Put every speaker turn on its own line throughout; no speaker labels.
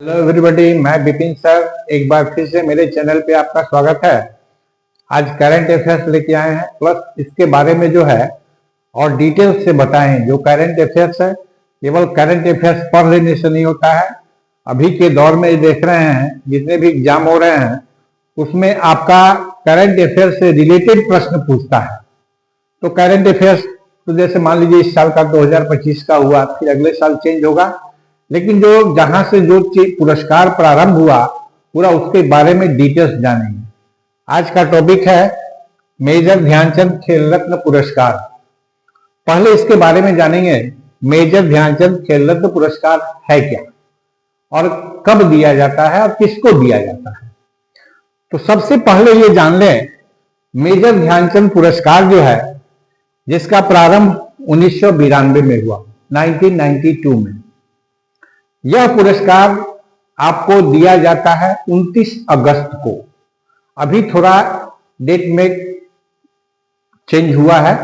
Hello everybody, मैं Bipin sir एक बार फिर से मेरे चैनल पे आपका स्वागत है। आज करंट अफेयर्स लेके आए हैं, प्लस इसके बारे में जो है और डिटेल से बताएं। जो करंट अफेयर्स है केवल करंट अफेयर्स पढ़ लेने से नहीं होता है। अभी के दौर में देख रहे हैं जितने भी एग्जाम हो रहे हैं उसमें आपका करंट अफेयर्स से रिलेटेड प्रश्न पूछता है। तो करंट अफेयर्स तो जैसे मान लीजिए इस साल का 2025 का हुआ, फिर अगले साल चेंज होगा, लेकिन जो जहां से जो पुरस्कार प्रारंभ हुआ पूरा उसके बारे में डिटेल्स जानेंगे। आज का टॉपिक है मेजर ध्यानचंद खेल रत्न पुरस्कार। पहले इसके बारे में जानेंगे मेजर ध्यानचंद खेल रत्न पुरस्कार है क्या और कब दिया जाता है और किसको दिया जाता है। तो सबसे पहले ये जान लें मेजर ध्यानचंद पुरस्कार जो है जिसका प्रारंभ 1992 में हुआ, 1992 में। यह पुरस्कार आपको दिया जाता है 29 अगस्त को। अभी थोड़ा डेट में चेंज हुआ है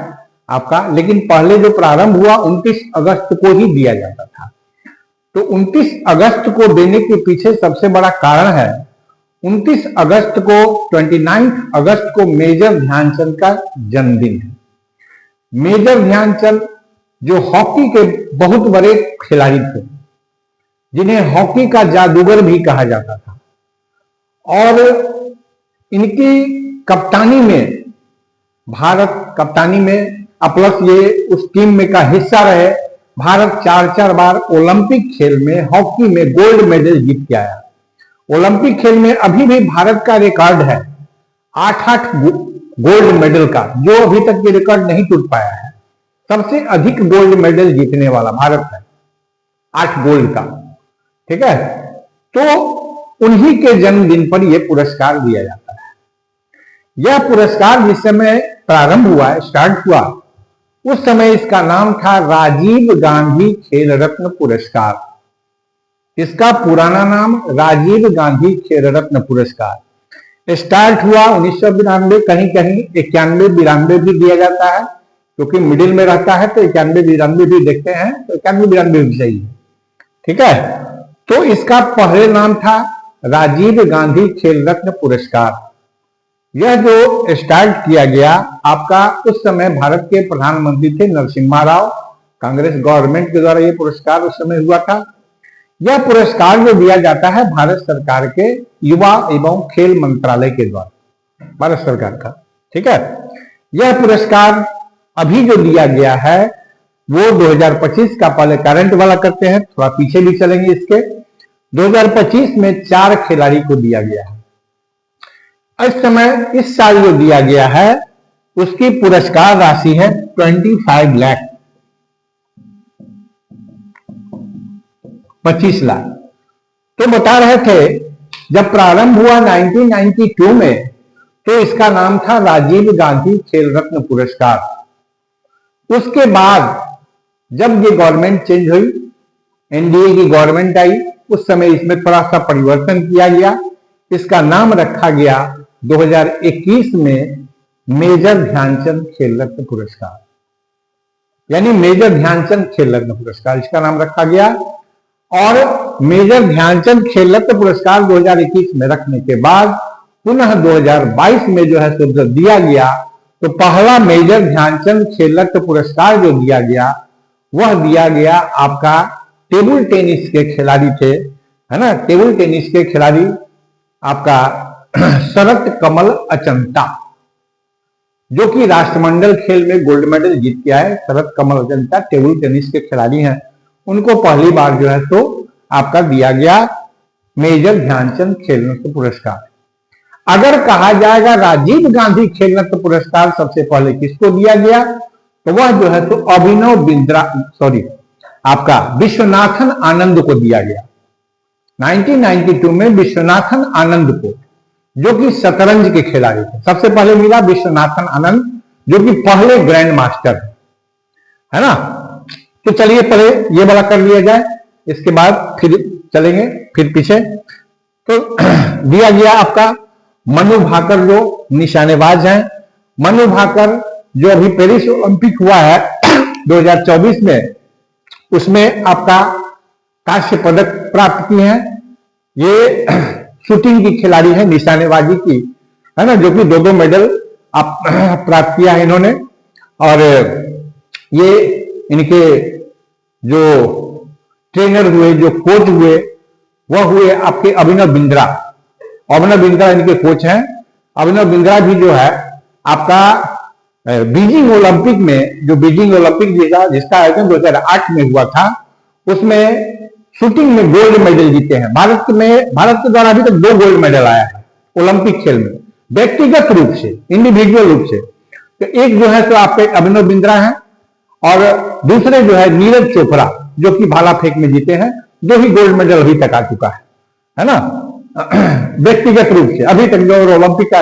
आपका, लेकिन पहले जो प्रारंभ हुआ 29 अगस्त को ही दिया जाता था। तो 29 अगस्त को देने के पीछे सबसे बड़ा कारण है 29 अगस्त को 29 अगस्त को मेजर ध्यानचंद का जन्मदिन है। मेजर ध्यानचंद जो हॉकी के बहुत बड़े खिलाड़ी थे, जिन्हें हॉकी का जादूगर भी कहा जाता था, और इनकी कप्तानी में भारत कप्तानी में प्लस ये उस टीम में का हिस्सा रहे। भारत 4 बार ओलंपिक खेल में हॉकी में गोल्ड मेडल जीत के आया। ओलंपिक खेल में अभी भी भारत का रिकॉर्ड है 8 गोल्ड मेडल का, जो अभी तक ये रिकॉर्ड नहीं टूट पाया है। सबसे अधिक गोल्ड मेडल जीतने वाला भारत है, 8 गोल्ड का। ठीक है, तो उन्हीं के जन्मदिन पर यह पुरस्कार दिया जाता है। यह पुरस्कार जिस समय प्रारंभ हुआ है, स्टार्ट हुआ, उस समय इसका नाम था राजीव गांधी खेल रत्न पुरस्कार। इसका पुराना नाम राजीव गांधी खेल रत्न पुरस्कार। स्टार्ट हुआ 1992, कहीं कहीं 91-92 भी दिया जाता है, क्योंकि मिडिल में रहता है तो 91-92 भी देखते हैं, तो 91-92 भी सही है। ठीक है, तो इसका पहले नाम था राजीव गांधी खेल रत्न पुरस्कार। यह जो स्टार्ट किया गया आपका, उस समय भारत के प्रधानमंत्री थे नरसिम्हा राव, कांग्रेस गवर्नमेंट के द्वारा यह पुरस्कार उस समय हुआ था। यह पुरस्कार जो दिया जाता है भारत सरकार के युवा एवं खेल मंत्रालय के द्वारा, भारत सरकार का। ठीक है, यह पुरस्कार अभी जो दिया गया है वो 2025 का, पहले करंट वाला करते हैं, थोड़ा पीछे भी चलेंगे इसके। 2025 में 4 खिलाड़ी को दिया गया है। इस समय इस साल जो दिया गया है उसकी पुरस्कार राशि है 25 लाख, 25 लाख। तो बता रहे थे जब प्रारंभ हुआ 1992 में तो इसका नाम था राजीव गांधी खेल रत्न पुरस्कार। उसके बाद जब ये गवर्नमेंट चेंज हुई, एनडीए की गवर्नमेंट आई, उस समय इसमें थोड़ा सा परिवर्तन किया गया। इसका नाम रखा गया 2021 में मेजर ध्यानचंद खेल रत्न पुरस्कार, यानी मेजर ध्यानचंद खेल रत्न पुरस्कार इसका नाम रखा गया। और मेजर ध्यानचंद खेल रत्न पुरस्कार 2021 में रखने के बाद पुनः 2022 में जो है तो दिया गया। तो पहला मेजर ध्यानचंद खेल रत्न पुरस्कार जो दिया गया वह दिया गया आपका टेबल टेनिस के खिलाड़ी थे, है ना, टेबल टेनिस के खिलाड़ी आपका शरत कमल अचंता, जो कि राष्ट्रमंडल खेल में गोल्ड मेडल जीत के आए। शरत कमल अचंता टेबल टेनिस के खिलाड़ी हैं, उनको पहली बार जो है तो आपका दिया गया मेजर ध्यानचंद खेल रत्न पुरस्कार। अगर कहा जाएगा राजीव गांधी खेल रत्न पुरस्कार सबसे पहले किसको दिया गया, तो वह जो है तो अभिनव बिंद्रा आपका विश्वनाथन आनंद को दिया गया। 1992 में विश्वनाथन आनंद को, जो कि शतरंज के खिलाड़ी थे, सबसे पहले मिला विश्वनाथन आनंद, जो कि पहले ग्रैंड मास्टर है ना। तो चलिए पहले ये वाला कर लिया जाए, इसके बाद फिर चलेंगे फिर पीछे। तो दिया गया आपका मनु भाकर, जो निशानेबाज हैं। मनु भाकर जो अभी पेरिस ओलंपिक हुआ है 2024 में, उसमें आपका कांस्य पदक प्राप्त किए हैं। ये शूटिंग की खिलाड़ी है, निशानेबाजी की, है ना, जो कि 2-2 मेडल आप प्राप्त किया है इन्होंने। और ये इनके जो ट्रेनर हुए, जो कोच हुए, वह हुए आपके अभिनव बिंद्रा। अभिनव बिंद्रा इनके कोच हैं। अभिनव बिंद्रा भी जो है आपका बीजिंग ओलंपिक में, जो बीजिंग ओलंपिक जिसका आयोजन 2008 में हुआ था, उसमें शूटिंग में गोल्ड मेडल जीते हैं। भारत के द्वारा अभी तक 2 गोल्ड मेडल आया है ओलंपिक खेल में, व्यक्तिगत रूप से, इंडिविजुअल रूप से। तो एक जो है तो आपके अभिनव बिंद्रा है, और दूसरे जो है नीरज चोपड़ा, जो कि भाला फेंक में जीते हैं, जो ही गोल्ड मेडल अभी तक आ चुका है ना, व्यक्तिगत रूप से अभी तक जो ओलंपिक का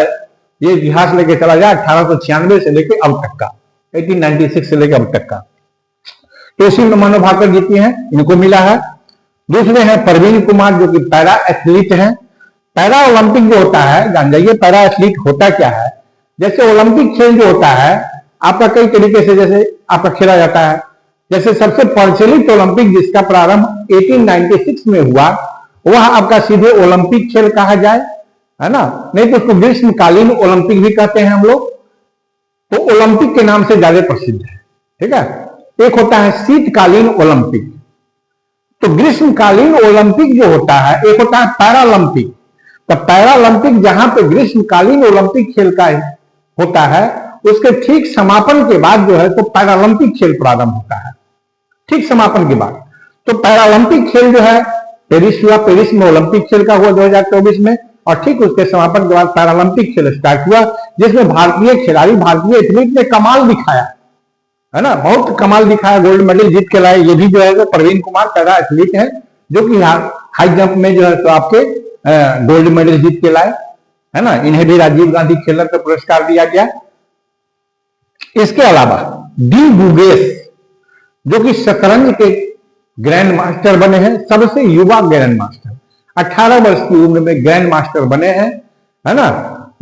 ये इतिहास लेके चला जाए 1896 से लेके अब तक का, 1896 से लेके अब तक का। तो इसी में मनु भाकर जीती हैं, इनको मिला है। दूसरे हैं परवीन कुमार, जो कि पैरा एथलीट हैं। पैरा ओलंपिक जो होता है, जान जाइए पैरा एथलीट होता क्या है। जैसे ओलंपिक खेल जो होता है आपका कई तरीके से जैसे आपका खेला जाता है। जैसे सबसे प्रचलित ओलंपिक जिसका प्रारंभ 1896 में हुआ, वह आपका सीधे ओलंपिक खेल कहा जाए, है ना, नहीं तो उसको ग्रीष्मकालीन ओलंपिक भी कहते हैं हम लोग। तो ओलंपिक के नाम से ज्यादा प्रसिद्ध है, ठीक है। एक होता है शीतकालीन ओलंपिक। तो ग्रीष्मकालीन ओलंपिक जो होता है, एक होता है पैरालंपिक। तो पैरालंपिक जहां पे ग्रीष्मकालीन ओलंपिक खेल का होता है, उसके ठीक समापन के बाद जो है तो पैरालंपिक खेल प्रारंभ होता है, ठीक समापन के बाद। तो पैरालंपिक खेल जो है पेरिस हुआ, पेरिस में ओलंपिक खेल का हुआ 2024 में, और ठीक उसके समापन के बाद पैरालंपिक खेल स्टार्ट हुआ, जिसमें भारतीय खिलाड़ी, भारतीय एथलीट ने कमाल दिखाया, है ना, बहुत कमाल दिखाया, गोल्ड मेडल जीत के लाए। ये भी जो है तो प्रवीण कुमार पैरा एथलीट है, जो कि हाई जंप में जो है तो आपके गोल्ड मेडल जीत के लाए, है ना। इन्हें भी राजीव गांधी खेल रत्न पुरस्कार दिया गया। इसके अलावा डी गुगेश, जो कि शतरंज के ग्रैंड मास्टर बने हैं, सबसे युवा ग्रैंड मास्टर, 18 वर्ष की उम्र में ग्रैंड मास्टर बने हैं, है ना,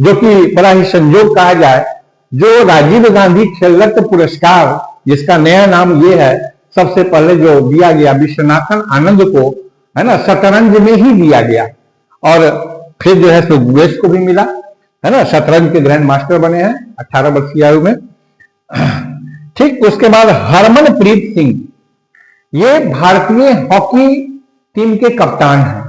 जो कि बड़ा ही संयोग कहा जाए, जो राजीव गांधी खेल रत्न पुरस्कार, जिसका नया नाम ये है, सबसे पहले जो दिया गया विश्वनाथन आनंद को, है ना, शतरंज में ही दिया गया, और फिर जो है तो गुगेश को भी मिला, है ना, शतरंज के ग्रैंड मास्टर बने हैं 18 वर्ष की आयु में। ठीक उसके बाद हरमनप्रीत सिंह, ये भारतीय हॉकी टीम के कप्तान हैं,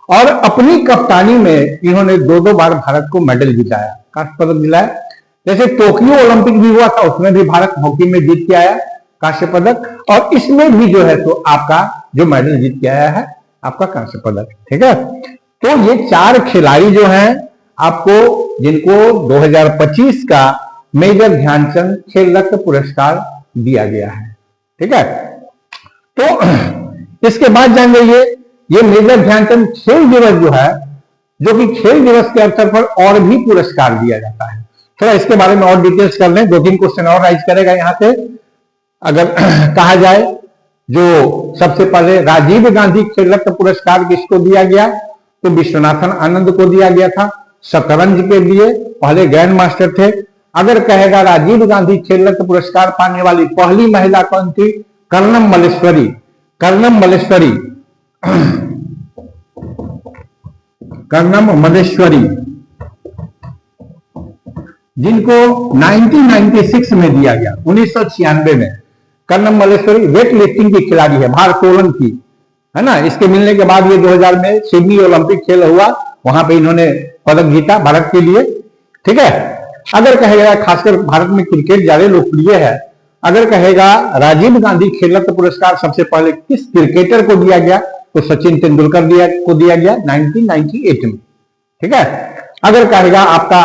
और अपनी कप्तानी में इन्होंने 2-2 बार भारत को मेडल जिताया, कांस्य पदक दिलाया। जैसे टोक्यो ओलंपिक भी हुआ था, उसमें भी भारत हॉकी में जीत के आया कांस्य पदक, और इसमें भी जो है तो आपका जो मेडल जीत के आया है आपका कांस्य पदक, ठीक है। तो ये 4 खिलाड़ी जो हैं आपको, जिनको 2025 का मेजर ध्यानचंद खेल रत्न पुरस्कार दिया गया है, ठीक है। तो इसके बाद जान लीजिए, ये मेजर ध्यानचंद खेल दिवस जो है, जो कि खेल दिवस के अवसर पर और भी पुरस्कार दिया जाता है। थोड़ा इसके बारे में और डिटेल्स कर लें, 2-3 क्वेश्चन और राइज करेगा यहां से। अगर कहा जाए, जो सबसे पहले राजीव गांधी खेल रत्न पुरस्कार किसको दिया गया, तो विश्वनाथन आनंद को दिया गया था, शतरंज के लिए, पहले ग्रैंड मास्टर थे। अगर कहेगा राजीव गांधी खेल रत्न पुरस्कार पाने वाली पहली महिला कौन थी, कर्णम मल्लेश्वरी, कर्णम मल्लेश्वरी, कर्णम मल्लेश्वरी, जिनको 1996 में दिया गया, 1996 में। कर्णम मल्लेश्वरी वेट लिफ्टिंग की खिलाड़ी है, भारोत्तोलन की, है ना। इसके मिलने के बाद ये 2000 में सिडनी ओलंपिक खेल हुआ, वहां पे इन्होंने पदक जीता भारत के लिए, ठीक है। अगर कहेगा, खासकर भारत में क्रिकेट ज्यादा लोकप्रिय है, अगर कहेगा राजीव गांधी खेल रत्न पुरस्कार सबसे पहले किस क्रिकेटर को दिया गया, तो सचिन तेंदुलकर को दिया गया 1998 में, ठीक है। अगर कहेगा आपका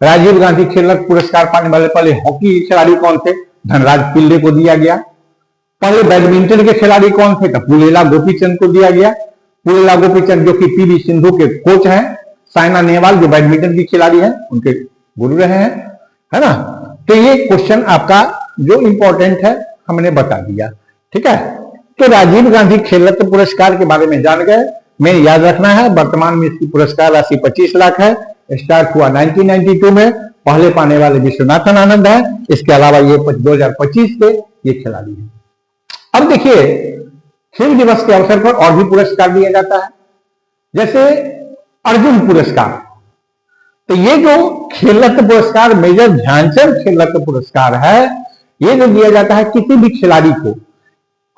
राजीव गांधी खेल रत्न पुरस्कार पाने वाले पहले हॉकी खिलाड़ी कौन थे, धनराज पिल्ले को दिया गया। पहले बैडमिंटन के खिलाड़ी कौन थे, तो पुलेला गोपीचंद को दिया गया। पुलेला गोपीचंद जो कि पीवी सिंधु के कोच हैं, साइना नेहवाल जो बैडमिंटन की खिलाड़ी हैं, उनके गुरु रहे हैं, है ना। तो ये क्वेश्चन आपका जो इंपॉर्टेंट है हमने बता दिया, ठीक है। तो राजीव गांधी खेल रत्न पुरस्कार के बारे में जान गए। मैं याद रखना है, वर्तमान में इसकी पुरस्कार राशि 25 लाख है। स्टार्ट हुआ 1992 में, पहले पाने वाले विश्वनाथन आनंद है। इसके अलावा ये 2025 के ये खिलाड़ी हैं। अब देखिए, खेल दिवस के अवसर पर और भी पुरस्कार दिया जाता है। जैसे अर्जुन पुरस्कार। तो ये जो खेल रत्न पुरस्कार, मेजर ध्यानचंद खेल रत्न पुरस्कार है, ये जो दिया जाता है किसी भी खिलाड़ी को,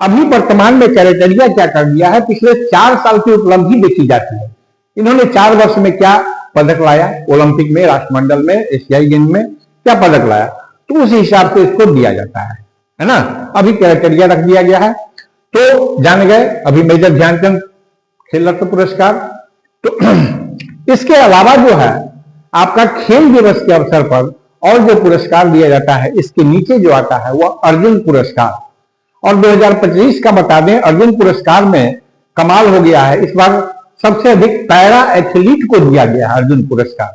अभी वर्तमान में क्राइटेरिया क्या कर दिया है, पिछले 4 साल की उपलब्धि देखी जाती है। इन्होंने 4 वर्ष में क्या पदक लाया, ओलंपिक में, राष्ट्रमंडल में, एशियाई गेम में क्या पदक लाया, तो उस हिसाब से इसको दिया जाता है ना। अभी क्राइटेरिया रख दिया गया है, तो जान गए अभी मेजर ध्यानचंद खेल रत्न पुरस्कार। तो इसके अलावा जो है आपका खेल दिवस के अवसर पर और जो पुरस्कार दिया जाता है, इसके नीचे जो आता है वह अर्जुन पुरस्कार। और 2025 का बता दें, अर्जुन पुरस्कार में कमाल हो गया है, इस बार सबसे अधिक पैरा एथलीट को दिया गया है अर्जुन पुरस्कार।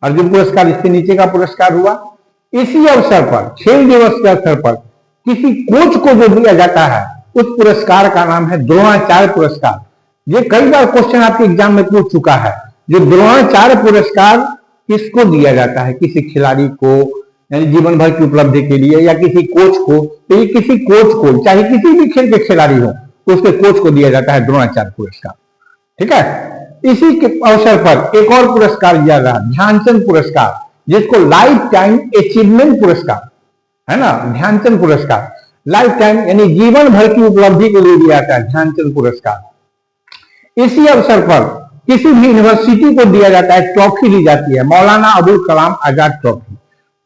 अर्जुन पुरस्कार इसके नीचे का पुरस्कार हुआ। इसी अवसर पर, खेल दिवस के अवसर पर किसी कोच को जो दिया जाता है, उस पुरस्कार का नाम है द्रोणाचार्य पुरस्कार। ये कई बार क्वेश्चन आपके एग्जाम में पूछ चुका है। जो द्रोणाचार्य पुरस्कार किसको दिया जाता है, किसी खिलाड़ी को, यानी जीवन भर की उपलब्धि के लिए, या किसी कोच को, तो ये किसी कोच को, चाहे किसी भी खेल के खिलाड़ी हो, तो उसके कोच को दिया जाता है द्रोणाचार्य पुरस्कार। ठीक है। इसी के अवसर पर एक और पुरस्कार दिया गया, ध्यानचंद पुरस्कार, जिसको लाइफ टाइम अचीवमेंट पुरस्कार है ना। ध्यानचंद पुरस्कार लाइफ टाइम यानी जीवन भर की उपलब्धि के लिए दिया जाता है ध्यानचंद पुरस्कार। इसी अवसर पर किसी भी यूनिवर्सिटी को दिया जाता है, ट्रॉफी दी जाती है, मौलाना अबुल कलाम आजाद ट्रॉफी।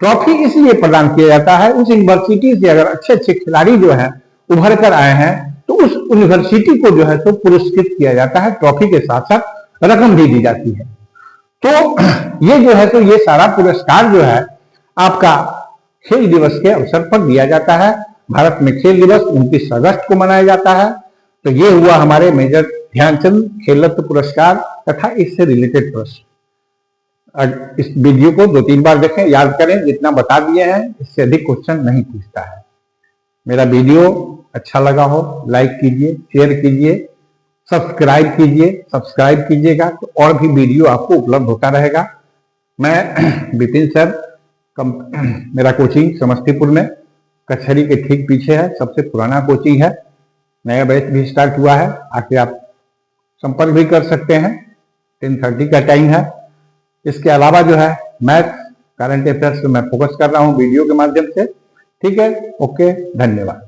ट्रॉफी इसलिए प्रदान किया जाता है, उस यूनिवर्सिटी से अगर अच्छे अच्छे खिलाड़ी जो है उभर कर आए हैं, तो उस यूनिवर्सिटी को जो है तो पुरस्कृत किया जाता है, ट्रॉफी के साथ साथ रकम भी दी जाती है। तो ये जो है तो ये सारा पुरस्कार जो है आपका खेल दिवस के अवसर पर दिया जाता है। भारत में खेल दिवस 29 अगस्त को मनाया जाता है। तो ये हुआ हमारे मेजर ध्यानचंद खेल रत्न पुरस्कार तथा इससे रिलेटेड प्रश्न। इस वीडियो को 2-3 बार देखें, याद करें, जितना बता दिए हैं इससे अधिक क्वेश्चन नहीं पूछता है। मेरा वीडियो अच्छा लगा हो लाइक कीजिए, शेयर कीजिए, सब्सक्राइब कीजिए। सब्सक्राइब कीजिएगा तो और भी वीडियो आपको उपलब्ध होता रहेगा। मैं विपिन सर, मेरा कोचिंग समस्तीपुर में कचहरी के ठीक पीछे है, सबसे पुराना कोचिंग है, नया बैच भी स्टार्ट हुआ है, आके आप संपर्क भी कर सकते हैं। 10:30 का टाइम है। इसके अलावा जो है मैथ, करंट अफेयर्स पे मैं फोकस कर रहा हूँ वीडियो के माध्यम से। ठीक है, ओके, धन्यवाद।